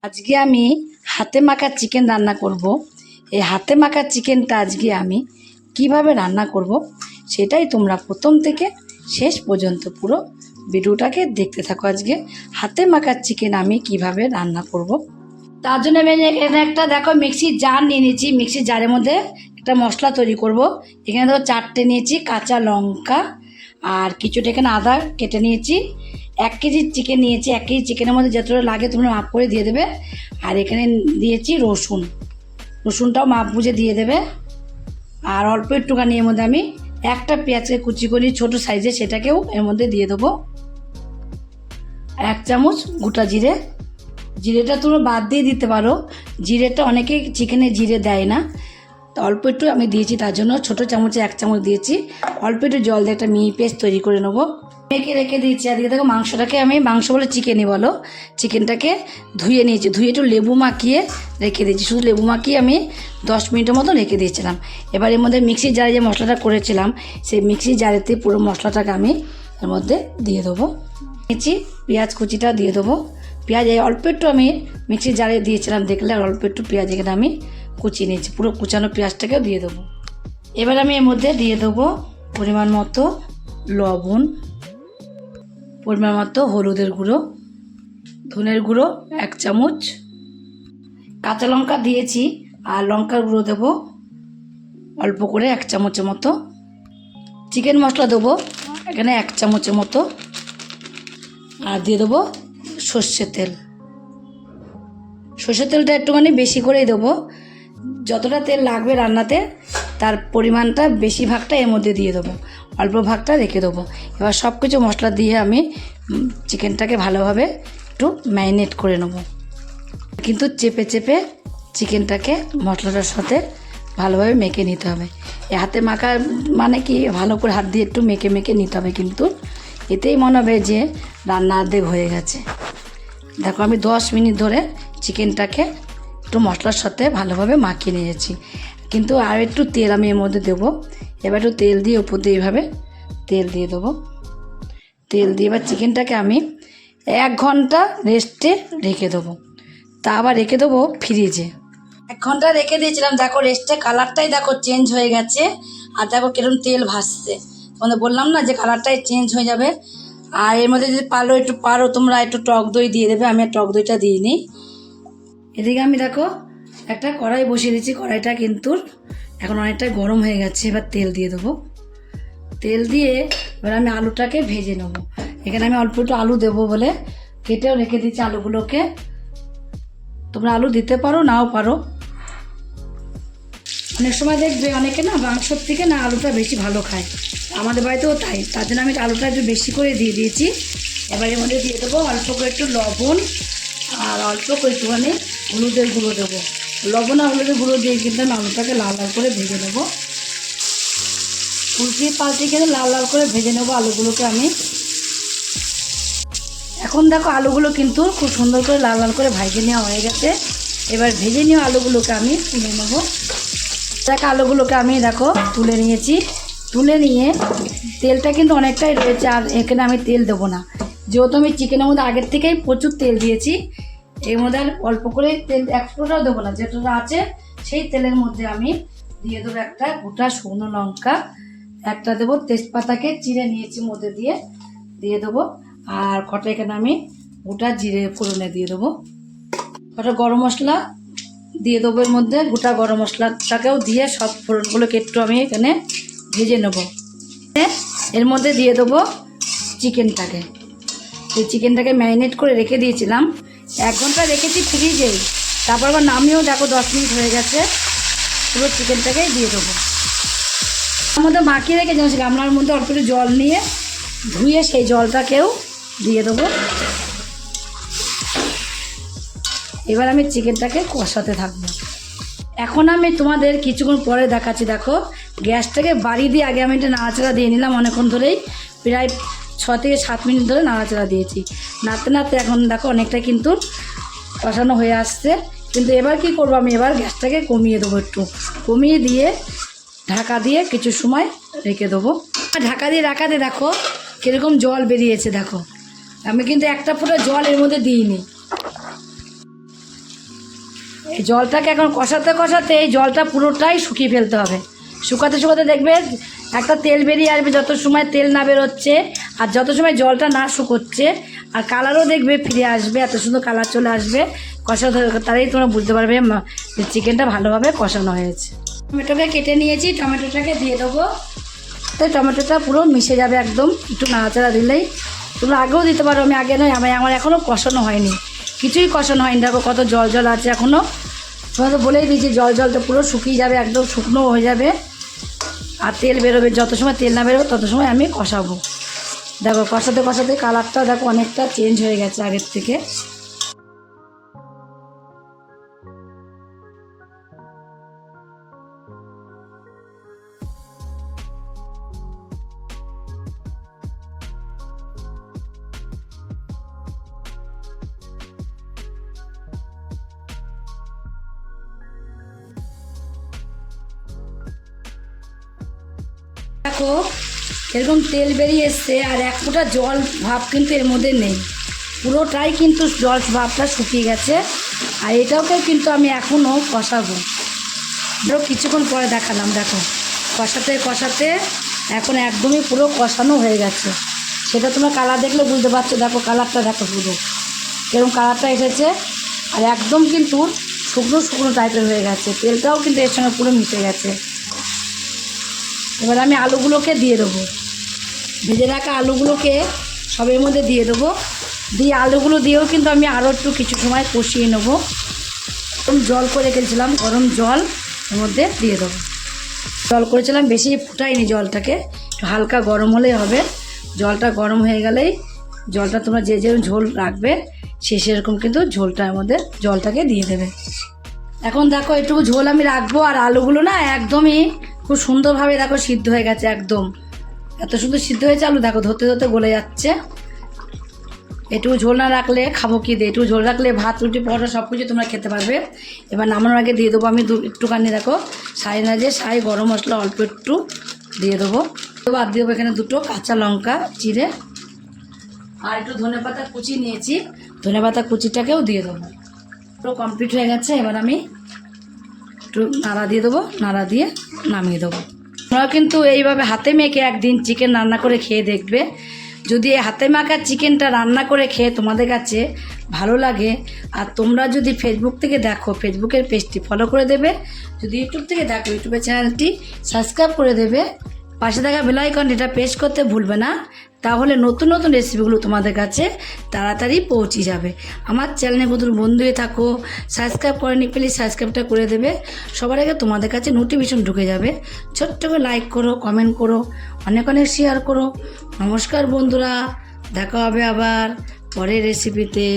আজকে আমি হাতে মাখা চিকেন রান্না করব। এই হাতে মাখা চিকেনটা আজকে আমি কিভাবে রান্না করব সেটাই তোমরা প্রথম থেকে শেষ পর্যন্ত পুরো ভিডিওটাকে দেখতে থাকো। আজকে হাতে মাখা চিকেন আমি কিভাবে রান্না করব। তার জন্য আমি এখানে একটা দেখো মিক্সির জার নিয়ে নিয়েছি। মিক্সির জারের মধ্যে একটা মশলা তৈরি করব। এখানে দেখো 4টে নিয়েছি কাঁচা লঙ্কা, আর কিছুটা এখানে আদা কেটে নিয়েছি। 1 কেজি চিকেন নিয়েছি। 1 কেজি চিকেনের মধ্যে যতটা লাগে তোমরা মাপ করে দিয়ে দেবে। আর এখানে দিয়েছি রসুনটাও মাপ বুঝে দিয়ে দেবে। আর অল্প একটুখানি এর মধ্যে আমি একটা পেঁয়াজকে কুচি করি ছোটো সাইজে, সেটাকেও এর মধ্যে দিয়ে দেবো। 1 চামচ গোটা জিরে। জিরেটা তোমরা বাদ দিয়ে দিতে পারো, জিরেটা অনেকে চিকেনে জিরে দেয় না, তো অল্প একটু আমি দিয়েছি, তার জন্য ছোটো চামচে 1 চামচ দিয়েছি। অল্প একটু জল দিয়ে একটা মিহি পেস্ট তৈরি করে নেবো। মেখে রেখে দিয়েছি। আর দিকে দেখো মাংসটাকে আমি মাংস বলে চিকেনই বলো, চিকেনটাকে ধুয়ে নিয়েছি। ধুয়ে একটু লেবু মাখিয়ে রেখে দিয়েছি। শুধু লেবু মাখিয়ে আমি 10 মিনিটের মতো রেখে দিয়েছিলাম। এবার এর মধ্যে মিক্সির জারে যে মশলাটা করেছিলাম সেই মিক্সির জারেতে পুরো মশলাটাকে আমি এর মধ্যে দিয়ে দেবো। নিয়েছি পেঁয়াজ কুচিটা দিয়ে দেবো। পেঁয়াজ অল্প একটু আমি মিক্সির জারে দিয়েছিলাম দেখলে, আর অল্প একটু পেঁয়াজ এখানে আমি কুচিয়ে নিয়েছি। পুরো কুচানো পেঁয়াজটাকেও দিয়ে দেবো। এবার আমি এর মধ্যে দিয়ে দেবো পরিমাণ মতো লবণ, পরিমাণ মতো হলুদের গুঁড়ো, ধনের গুঁড়ো 1 চামচ, কাঁচা লঙ্কা দিয়েছি আর লঙ্কার গুঁড়ো দেবো অল্প করে 1 চামচের মতো। চিকেন মশলা দেবো এখানে 1 চামচের মতো। আর দিয়ে দেবো সর্ষের তেল। সর্ষের তেলটা একটুখানি বেশি করেই দেবো। যতটা তেল লাগবে রান্নাতে তার পরিমাণটা বেশি ভাগটা এর মধ্যে দিয়ে দেবো, অল্প ভাগটা রেখে দেবো। এবার সব কিছু মশলা দিয়ে আমি চিকেনটাকে ভালোভাবে একটু ম্যারিনেট করে নেবো। কিন্তু চেপে চেপে চিকেনটাকে মশলাটার সাথে ভালোভাবে মেখে নিতে হবে। এই হাতে মাখা মানে কি ভালো করে হাত দিয়ে একটু মেখে মেখে নিতে হবে, কিন্তু এতেই মনে হবে যে রান্না অর্ধেক হয়ে গেছে। দেখো আমি 10 মিনিট ধরে চিকেনটাকে একটু মশলার সাথে ভালোভাবে মাখিয়ে নিয়েছি। কিন্তু আর একটু তেল আমি এর মধ্যে দেবো। এবার একটু তেল দিয়ে উপর দিয়ে এইভাবে তেল দিয়ে দেবো। তেল দিয়ে এবার চিকেনটাকে আমি 1 ঘন্টা রেস্টে রেখে দেবো। তা আবার রেখে দেবো ফ্রিজে। 1 ঘন্টা রেখে দিয়েছিলাম, দেখো রেস্টে কালারটাই দেখো চেঞ্জ হয়ে গেছে। আর দেখো কিরকম তেল ভাসছে, তোমাদের বললাম না যে কালারটাই চেঞ্জ হয়ে যাবে। আর এর মধ্যে যদি পারো তোমরা একটু টক দই দিয়ে দেবে। আমি টক দইটা দিইনি। এদিকে আমি দেখো একটা কড়াই বসিয়ে দিয়েছি। কড়াইটা কিন্তু এখন অনেকটা গরম হয়ে গেছে। এবার তেল দিয়ে দেবো। তেল দিয়ে এবার আমি আলুটাকে ভেজে নেবো। এখানে আমি অল্প একটু আলু দেবো বলে কেটেও রেখে দিচ্ছি আলুগুলোকে। তোমরা আলু দিতে পারো নাও পারো। অনেক সময় দেখবে অনেকে না মাংসর থেকে না আলুটা বেশি ভালো খায়, আমাদের বাড়িতেও তাই। তার জন্য আমি আলুটা একটু বেশি করে দিয়ে দিয়েছি। এবার এর মধ্যে দিয়ে দেবো অল্প করে একটু লবণ, আর অল্প করে একটুখানি হলুদের গুঁড়ো দেবো। লবণ আর হলুদের গুঁড়ো দিয়ে কিন্তু আমি আলুটাকে লাল লাল করে ভেজে নেবো। উল্টিয়ে পাল্টে কিন্তু লাল লাল করে ভেজে নেবো আলুগুলোকে আমি। এখন দেখো আলুগুলো কিন্তু খুব সুন্দর করে লাল লাল করে ভেজে নেওয়া হয়ে গেছে। এবার ভেজে নেওয়া আলুগুলোকে আমি তুলে নেবো। দেখো আলুগুলোকে আমি দেখো তুলে নিয়েছি। তুলে নিয়ে তেলটা কিন্তু অনেকটাই রয়েছে, আর এখানে আমি তেল দেবো না, যেহেতু আমি চিকেনের মধ্যে আগের থেকেই প্রচুর তেল দিয়েছি। এর মধ্যে আর অল্প করে তেল এক্সট্রাটাও দেবো না, যেটা আছে সেই তেলের মধ্যে আমি দিয়ে দেবো একটা গোটা শুকনো লঙ্কা, একটা দেবো তেজপাতাকে চিড়ে নিয়েছি মধ্যে দিয়ে দেবো। আর কটা এখানে আমি গোটা জিরে ফোড়নে দিয়ে দেবো। কটা গরম মশলা দিয়ে দেবো এর মধ্যে, গোটা গরম মশলাটাকেও দিয়ে সব ফোড়নগুলোকে একটু আমি এখানে ভেজে নেব। এর মধ্যে দিয়ে দেবো চিকেনটাকে। এই চিকেনটাকে ম্যারিনেট করে রেখে দিয়েছিলাম, 1 ঘন্টা রেখেছি ফ্রিজেই। তারপর আবার নামিয়েও দেখো 10 মিনিট হয়ে গেছে। পুরো চিকেনটাকেই দিয়ে দেবো। তার মধ্যে মাখিয়ে রেখে যেমন গামলার মধ্যে অল্প একটু জল নিয়ে ধুয়ে সেই জলটাকেও দিয়ে দেবো। এবার আমি চিকেনটাকে কষাতে থাকবো। এখন আমি তোমাদের কিছুক্ষণ পরে দেখাচ্ছি। দেখো গ্যাসটাকে বাড়িয়ে দিয়ে আগে আমি একটা নাড়াচাড়া দিয়ে নিলাম। অনেকক্ষণ ধরেই প্রায় 6 থেকে 7 মিনিট ধরে নাড়াচাড়া দিয়েছি। নাড়তে নাড়তে এখন দেখো অনেকটা কিন্তু কষানো হয়ে আসছে। কিন্তু এবার কি করবো, আমি এবার গ্যাসটাকে কমিয়ে দেবো, একটু কমিয়ে দিয়ে ঢাকা দিয়ে কিছু সময় রেখে দেবো। ঢাকা দিয়ে রাখাতে দেখো কীরকম জল বেরিয়েছে। দেখো আমি কিন্তু একটা ফোঁটা জল এর মধ্যে দিইনি। এই জলটাকে এখন কষাতে কষাতে এই জলটা পুরোটাই শুকিয়ে ফেলতে হবে। শুকাতে শুকাতে দেখবে একটা তেল বেরিয়ে আসবে, যত সময় তেল না বেরোচ্ছে আর যত সময় জলটা না শুকোচ্ছে, আর কালারও দেখবে ফিরে আসবে, এত সুন্দর কালার চলে আসবে কষাতে, তারাই তোমরা বুঝতে পারবে চিকেনটা ভালোভাবে কষানো হয়েছে। টমেটোকে কেটে নিয়েছি, টমেটোটাকে দিয়ে দেবো। তো টমেটোটা পুরো মিশে যাবে একদম, একটু নাড়াচাড়া দিলেই। তোমরা আগেও দিতে পারো, আমি আগে নয়, আমার এখনও কষানো হয়নি, কিছুই কষানো হয়নি। দেখো কত জল জল আছে এখনও। তোমাদের বলেই দিয়েছি জলটা পুরো শুকিয়ে যাবে, একদম শুকনো হয়ে যাবে আর তেল বেরোবে। যত সময় তেল না বেরোবে তত সময় আমি কষাবো। দেখো কষাতে কষাতে কালারটা দেখো অনেকটা চেঞ্জ হয়ে গেছে আগের থেকে। দেখো এরকম তেল বেরিয়ে এসছে আর এক ফোঁটা জল ভাব কিন্তু এর মধ্যে নেই, পুরোটাই কিন্তু জল ভাবটা শুকিয়ে গেছে। আর এটাকে কিন্তু আমি এখনও কষাবো, ধরো কিছুক্ষণ পরে দেখালাম। দেখো কষাতে কষাতে এখন একদমই পুরো কষানো হয়ে গেছে, সেটা তোমরা কালার দেখলে বুঝতে পারছো। দেখো কালারটা দেখো পুরো এরকম কালারটা এসেছে আর একদম কিন্তু শুকনো শুকনো টাইপের হয়ে গেছে, তেলটাও কিন্তু এর সঙ্গে পুরো মিশে গেছে। এবার আমি আলুগুলোকে দিয়ে দেবো, ভেজে রাখা আলুগুলোকে সবের মধ্যে দিয়ে দেবো। দিয়ে আলুগুলো দিয়েও কিন্তু আমি আরও একটু কিছু সময় কষিয়ে নেবো। জল করে রেখেছিলাম, গরম জল এর মধ্যে দিয়ে দেবো। জল করেছিলাম, বেশি ফুটাইনি জলটাকে, একটু হালকা গরম হলেই হবে। জলটা গরম হয়ে গেলেই জলটা তোমরা যে যেরকম ঝোল রাখবে সে সেরকম কিন্তু ঝোলটার মধ্যে জলটাকে দিয়ে দেবে। এখন দেখো একটু ঝোল আমি রাখবো আর আলুগুলো না একদমই খুব সুন্দরভাবে দেখো সিদ্ধ হয়ে গেছে, একদম এত সুন্দর সিদ্ধ হয়েছে আলু। দেখো ধরতে ধরতে গলে যাচ্ছে। একটু ঝোল না রাখলে খাবো কি দিয়ে, একটু ঝোল রাখলে ভাত রুটি পরোটা সব কিছু তোমরা খেতে পারবে। এবার নামানোর আগে দিয়ে দেবো আমি একটুখানি দেখো সাই গরম মশলা অল্প একটু দিয়ে দেবো। আর দিয়ে দেবো এখানে দুটো কাঁচা লঙ্কা চিড়ে, আর একটু ধনেপাতা কুচি নিয়েছি, ধনেপাতা কুচিটাকেও দিয়ে দেবো। পুরো কমপ্লিট হয়ে গেছে। এবার আমি একটু নাড়া দিয়ে দেবো, নাড়া দিয়ে নামিয়ে দেবো। তোমরা কিন্তু এইভাবে হাতে মেখে একদিন চিকেন রান্না করে খেয়ে দেখবে। যদি এই হাতে মাখা চিকেনটা রান্না করে খেয়ে তোমাদের কাছে ভালো লাগে, আর তোমরা যদি ফেসবুক থেকে দেখো ফেসবুকের পেজটি ফলো করে দেবে, যদি ইউটিউব থেকে দেখো ইউটিউবের চ্যানেলটি সাবস্ক্রাইব করে দেবে, পাশে থাকা বেল আইকনটা প্রেস করতে ভুলবে না, তাহলে নতুন নতুন রেসিপিগুলো তোমাদের কাছে তাড়াতাড়ি পৌঁছে যাবে। আমার চ্যানেলে নতুন বন্ধু হয়ে থাকো, সাবস্ক্রাইব করেনি প্লিজ সাবস্ক্রাইবটা করে দেবে, সবার আগে তোমাদের কাছে নোটিফিকেশন ঢুকে যাবে। ছোট্ট করে লাইক করো, কমেন্ট করো, অনেক অনেক শেয়ার করো। নমস্কার বন্ধুরা, দেখা হবে আবার পরের রেসিপিতে।